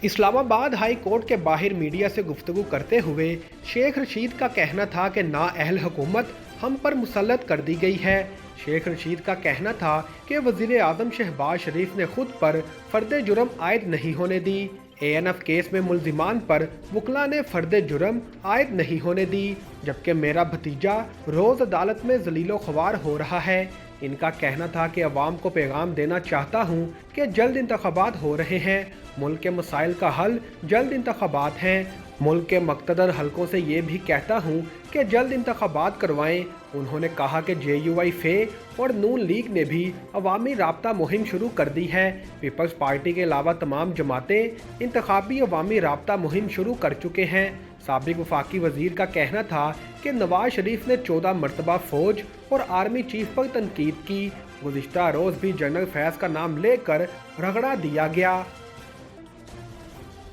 Islamabad high court के बाहर media से गुफ्तगू करते हुए शेख रशीद का कहना था कि नाअहल हुकूमत हम पर मुसल्लत कर दी गई है। शेख रशीद का कहना था कि वज़ीर आज़म शहबाज शरीफ ने खुद पर फर्द जुर्म आयद नहीं होने दी। ANF केस में मुल्जिमान पर वकला ने फर्द जुर्म आयद नहीं होने दी, जबकि मेरा भतीजा रोज़ अदालत में जलीलो ख्वार हो रहा है। इनका कहना था कि अवाम को पैगाम देना चाहता हूँ कि जल्द इंतखाबात हो रहे हैं, मुल्क के मसाइल का हल जल्द इंतखाबात हैं। मुल्क के मक्तदर हलकों से ये भी कहता हूँ कि जल्द इंतखाबात करवाएं। उन्होंने कहा कि JUI फे और नून लीग ने भी अवामी राब्ता मुहिम शुरू कर दी है। पीपल्स पार्टी के अलावा तमाम जमातें इंतखाबी अवामी राब्ता मुहिम शुरू कर चुके हैं। साबिक वफाकी वजीर का कहना था कि नवाज शरीफ ने 14 मरतबा फौज और आर्मी चीफ पर तनकीद की। गुज़िश्ता रोज़ भी जनरल फैज़ का नाम लेकर रगड़ा दिया गया।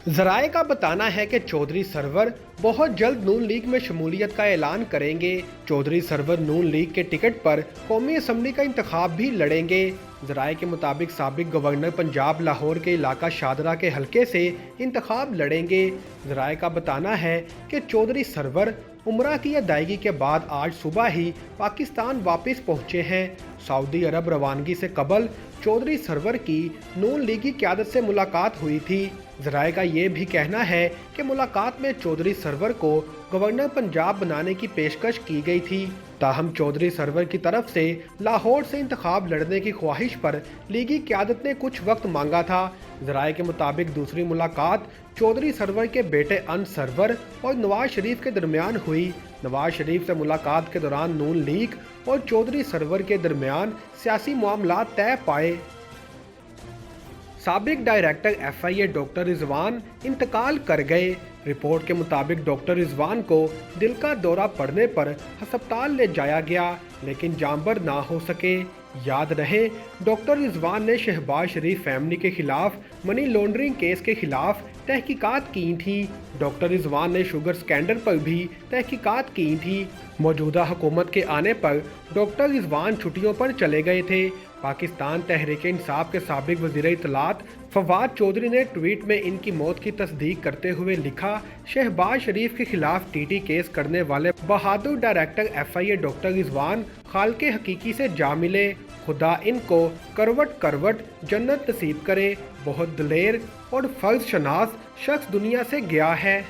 ज़राए का बताना है कि चौधरी सरवर बहुत जल्द नून लीग में शमूलियत का ऐलान करेंगे। चौधरी सरवर नून लीग के टिकट पर कौमी असम्बली का इंतखाब भी लड़ेंगे। ज़राए के मुताबिक साबिक गवर्नर पंजाब लाहौर के इलाका शादरा के हलके से इंतखाब लड़ेंगे। ज़राए का बताना है कि चौधरी सरवर उम्रा की अदायगी के बाद आज सुबह ही पाकिस्तान वापस पहुंचे हैं। सऊदी अरब रवानगी से कबल चौधरी सरवर की नून लीगी क़यादत से मुलाकात हुई थी। ज़राए का ये भी कहना है कि मुलाकात में चौधरी सरवर को गवर्नर पंजाब बनाने की पेशकश की गई थी। ताहम चौधरी सरवर की तरफ से लाहौर से इंतखाब लड़ने की ख्वाहिश पर लीगी क़यादत ने कुछ वक्त मांगा था। ज़राए के मुताबिक दूसरी मुलाकात चौधरी सरवर के बेटे अन सरवर और नवाज शरीफ के दरमियान हुई। नवाज शरीफ से मुलाकात के दौरान नून लीग और चौधरी सरवर के दरमियान सियासी मामला तय पाए। साबिक डायरेक्टर FIA डॉक्टर रिजवान इंतकाल कर गए। रिपोर्ट के मुताबिक डॉक्टर रिजवान को दिल का दौरा पड़ने पर हस्पताल ले जाया गया, लेकिन जानबर ना हो सके। याद रहे, डॉक्टर रिजवान ने शहबाज शरीफ फैमिली के खिलाफ मनी लॉन्ड्रिंग केस के खिलाफ तहकीकात की थी। डॉक्टर रिजवान ने शुगर स्कैंडल पर भी तहकीकात की थी। मौजूदा हुकूमत के आने पर डॉक्टर रिजवान छुट्टियों पर चले गए थे। पाकिस्तान तहरीक इंसाफ के साबिक वज़ीर इत्तलात फवाद चौधरी ने ट्वीट में इनकी मौत की तस्दीक करते हुए लिखा, शहबाज शरीफ के खिलाफ TT केस करने वाले बहादुर डायरेक्टर FIA डॉक्टर रिजवान खालके हकीकी से जा मिले। खुदा इनको करवट करवट जन्नत नसीब करे। बहुत दिलेर और फर्ज शनास शख्स दुनिया से गया है।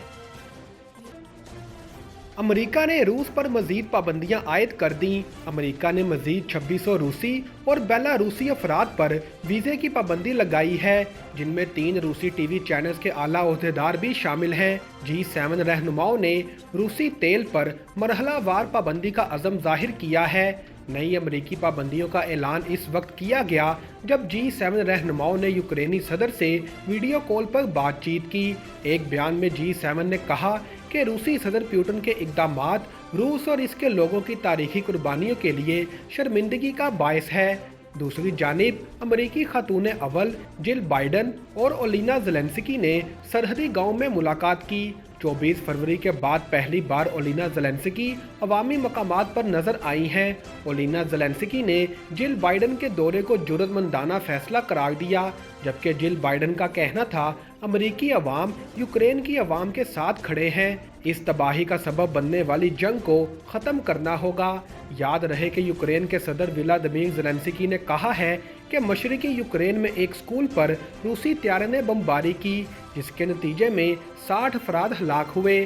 अमेरिका ने रूस पर मजीद पाबंदियां आयद कर दी। अमेरिका ने मजीद 2600 रूसी और बेलारूसी अफराद पर वीज़े की पाबंदी लगाई है, जिनमें 3 रूसी TV चैनल्स के आला ओहदेदार भी शामिल हैं। G7 रहनुमाओं ने रूसी तेल पर मरहलावार पाबंदी का अज़म जाहिर किया है। नई अमरीकी पाबंदियों का ऐलान इस वक्त किया गया जब G7 रहनुमाओं ने यूक्रेनी सदर से वीडियो कॉल पर बातचीत की। एक बयान में G7 ने कहा कि रूसी सदर पुतिन के इक़दामात रूस और इसके लोगों की तारीखी कुर्बानियों के लिए शर्मिंदगी का बायस है। दूसरी जानिब अमरीकी खातून अव्वल जिल बाइडन और ओलिना ज़ेलेंस्की ने सरहदी गांव में मुलाकात की। 24 फरवरी के बाद पहली बार ओलिना ज़ेलेंस्की अवामी मकामात पर नजर आई हैं। ओलिना ज़ेलेंस्की ने जिल बाइडन के दौरे को जुर्रतमंदाना फैसला करार दिया, जबकि जिल बाइडन का कहना था अमरीकी अवाम यूक्रेन की अवाम के साथ खड़े हैं। इस तबाही का सबब बनने वाली जंग को ख़त्म करना होगा। याद रहे कि यूक्रेन के सदर व्लादिमीर ज़ेलेंस्की ने कहा है कि मशरकी यूक्रेन में एक स्कूल पर रूसी त्यारे ने बमबारी की, जिसके नतीजे में 60 अफराद हलाक हुए।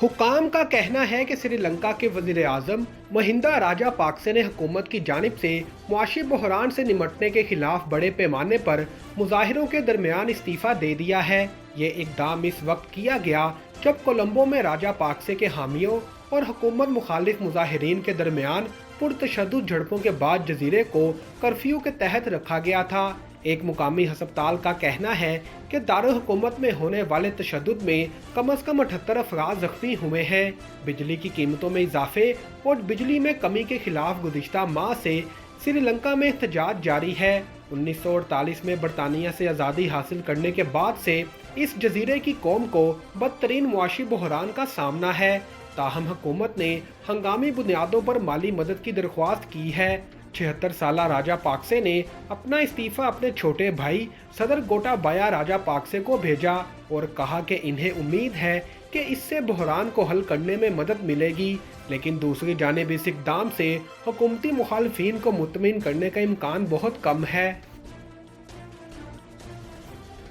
हुकाम का कहना है कि श्रीलंका के वज़ीर आज़म महिंदा राजापाक्से ने हुकूमत की जानिब से मुआशी बहरान से निमटने के खिलाफ बड़े पैमाने पर मुजाहिरों के दरमियान इस्तीफ़ा दे दिया है। ये इक़दाम इस वक्त किया गया जब कोलंबो में राजापाक्से के हामियों और हुकूमत मुखालिफ मुजाहिरीन के दरमियान पुरतशद्दुद झड़पों के बाद जजीरे को कर्फ्यू के तहत रखा गया था। एक मुकामी हस्पताल का कहना है कि दारुल हुकूमत में होने वाले तशद्दुद में कम से कम 78 अफराद जख्मी हुए हैं। बिजली की कीमतों में इजाफे और बिजली में कमी के खिलाफ गुज़िश्ता माह से श्रीलंका में एहतजाज जारी है। 1948 में बरतानिया से आज़ादी हासिल करने के बाद से इस जजीरे की कौम को बदतरीन मुआशी बहरान का सामना है। ताहम हुकूमत ने हंगामी बुनियादों पर माली मदद की दरख्वास्त की है। 76 साला राजा पाक्से ने अपना इस्तीफा अपने छोटे भाई सदर गोटाबाया राजा पाक्से को भेजा और कहा कि इन्हें उम्मीद है कि इससे बहरान को हल करने में मदद मिलेगी, लेकिन दूसरी जानिब इस इक़दाम से हुकूमती मुखालफिन को मुतमिन करने का इम्कान बहुत कम है।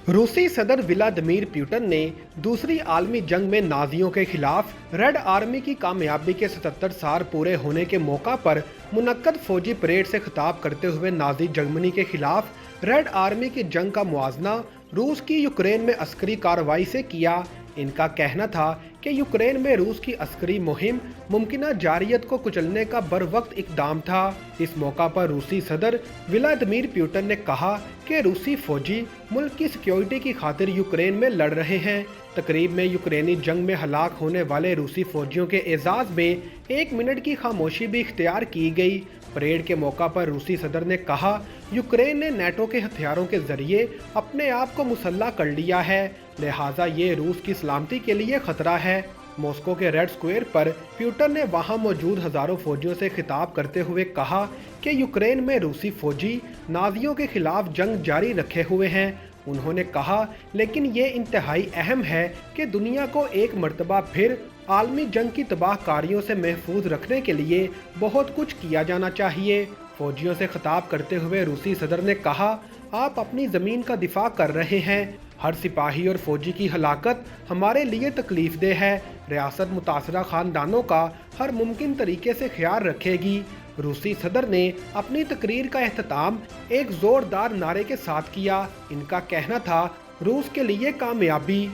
रूसी सदर व्लादिमीर पुतिन ने दूसरी आलमी जंग में नाजियों के खिलाफ रेड आर्मी की कामयाबी के 77 साल पूरे होने के मौका पर मुनक्कद फौजी परेड से खिताब करते हुए नाजी जर्मनी के खिलाफ रेड आर्मी की जंग का मुआवजा रूस की यूक्रेन में अस्करी कार्रवाई से किया। इनका कहना था कि यूक्रेन में रूस की अस्करी मुहिम मुमकिना जारियत को कुचलने का बरवक्त इकदाम था। इस मौका पर रूसी सदर व्लादिमीर पुतिन ने कहा कि रूसी फौजी मुल्क की सिक्योरिटी की खातिर यूक्रेन में लड़ रहे हैं। तकरीब में यूक्रेनी जंग में हलाक होने वाले रूसी फौजियों के एजाज में 1 मिनट की खामोशी भी इख्तियार की गई। परेड के मौका पर रूसी सदर ने कहा, यूक्रेन ने नेटो के हथियारों के जरिए अपने आप को मुसल्ला कर लिया है, लिहाजा ये रूस की सलामती के लिए खतरा है। मॉस्को के रेड स्क्वायर पर पुतिन ने वहां मौजूद हजारों फौजियों से खिताब करते हुए कहा कि यूक्रेन में रूसी फौजी नाजियों के खिलाफ जंग जारी रखे हुए हैं। उन्होंने कहा, लेकिन ये इंतहाई अहम है कि दुनिया को एक मर्तबा फिर आलमी जंग की तबाहकारियों से महफूज रखने के लिए बहुत कुछ किया जाना चाहिए। फौजियों से खिताब करते हुए रूसी सदर ने कहा, आप अपनी ज़मीन का दिफा कर रहे हैं। हर सिपाही और फौजी की हलाकत हमारे लिए तकलीफ दह है। रियासत मुतासरा खानदानों का हर मुमकिन तरीके से ख्याल रखेगी। रूसी सदर ने अपनी तकरीर का एहतमाम एक जोरदार नारे के साथ किया। इनका कहना था, रूस के लिए कामयाबी।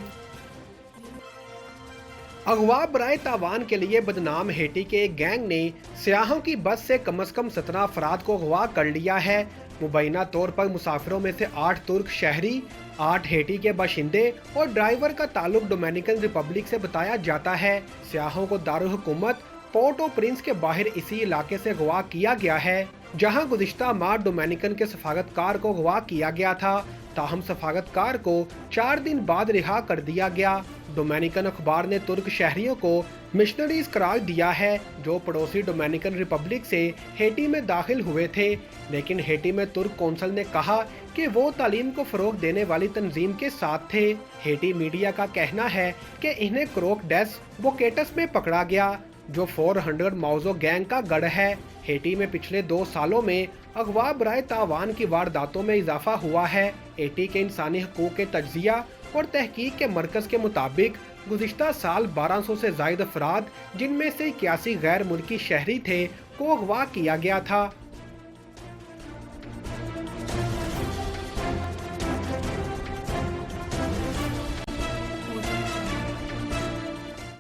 अगवा बराए तावान के लिए बदनाम हेटी के एक गैंग ने सियाहों की बस से कम 17 अफराद को अगवा कर लिया है। मुबैना तौर पर मुसाफिरों में से 8 तुर्क शहरी, 8 हेटी के बाशिंदे और ड्राइवर का ताल्लुक डोमिनिकन रिपब्लिक से बताया जाता है। सियाहों को दारुल हुकूमत पोर्ट ओ प्रिंस के बाहर इसी इलाके से अगवा किया गया है, जहां गुज़िश्ता माह डोमिनिकन के सफारतकार को अगवा किया गया था। ताहम सफारतकार को 4 दिन बाद रिहा कर दिया गया। डोमिनिकन अखबार ने तुर्क शहरियों को मिशनरीज करार दिया है, जो पड़ोसी डोमिनिकन रिपब्लिक से हेटी में दाखिल हुए थे, लेकिन हेटी में तुर्क कौंसल ने कहा कि वो तालीम को फ़रोग देने वाली तंजीम के साथ थे। हेटी मीडिया का कहना है कि इन्हें क्रोक डेस बोकेटस में पकड़ा गया, जो 400 मौजो गैंग का गढ़ है। हेटी में पिछले 2 सालों में अगवा बराए तावान की वारदातों में इजाफा हुआ है। हेटी के इंसानी हकूक़ के तज्जिया और तहकीक के मरकज़ के मुताबिक गुज़िश्ता साल 1200 से ज़ायद अफराद, जिनमें से 81 गैर मुल्की शहरी थे, को अगवा किया गया था।